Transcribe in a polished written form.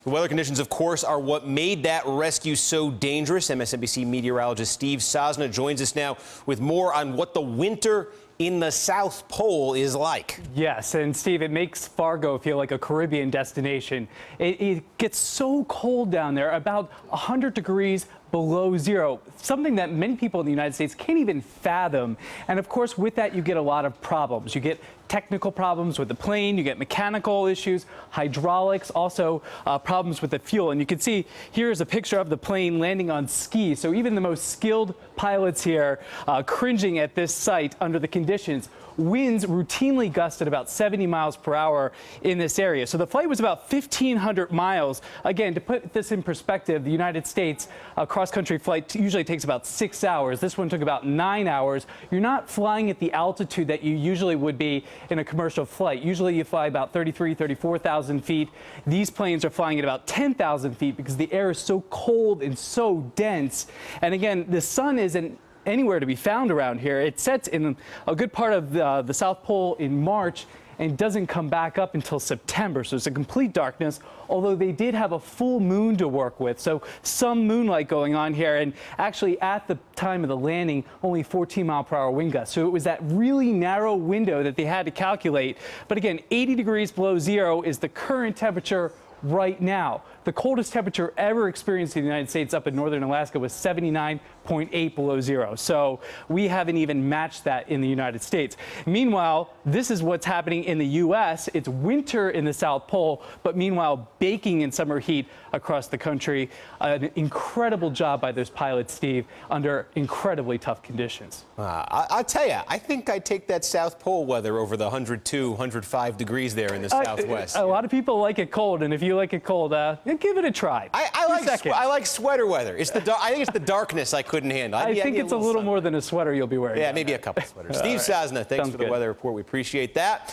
The weather conditions, of course, are what made that rescue so dangerous. MSNBC meteorologist Steve Sosna joins us now with more on what the winter in the South Pole is like. Yes, and Steve, it makes Fargo feel like a Caribbean destination. It gets so cold down there, about 100 degrees below zero, something that many people in the United States can't even fathom. And of course, with that, you get a lot of problems. You get technical problems with the plane, you get mechanical issues, hydraulics, also problems with the fuel. And you can see here's a picture of the plane landing on skis. So even the most skilled pilots here cringing at this site under the conditions. Winds routinely gusted about 70 miles per hour in this area. So the flight was about 1,500 miles. Again, to put this in perspective, the United States cross-country flight usually takes about 6 hours. This one took about 9 hours. You're not flying at the altitude that you usually would be in a commercial flight. Usually you fly about 34,000 feet. These planes are flying at about 10,000 feet because the air is so cold and so dense. And again, the sun isn't anywhere to be found around here. It sets in a good part of the South Pole in March and doesn't come back up until September. So it's a complete darkness, although they did have a full moon to work with. So some moonlight going on here. And actually at the time of the landing, only 14-mile-per-hour wind gusts. So it was that really narrow window that they had to calculate. But again, 80 degrees below zero is the current temperature right now. The coldest temperature ever experienced in the United States up in northern Alaska was 79.8 below zero. So we haven't even matched that in the United States. Meanwhile, this is what's happening in the U.S. It's winter in the South Pole, but meanwhile, baking in summer heat across the country. An incredible job by those pilots, Steve, under incredibly tough conditions. I'll tell you, I think I'd take that South Pole weather over the 102, 105 degrees there in the Southwest. A lot of people like it cold, and if you like it cold, give it a try. I like sweater weather. It's I think it's the darkness I couldn't handle. I think it's a little more than a sweater you'll be wearing. Yeah, maybe a couple sweaters. Steve Sosna, thanks for the weather report. We appreciate that.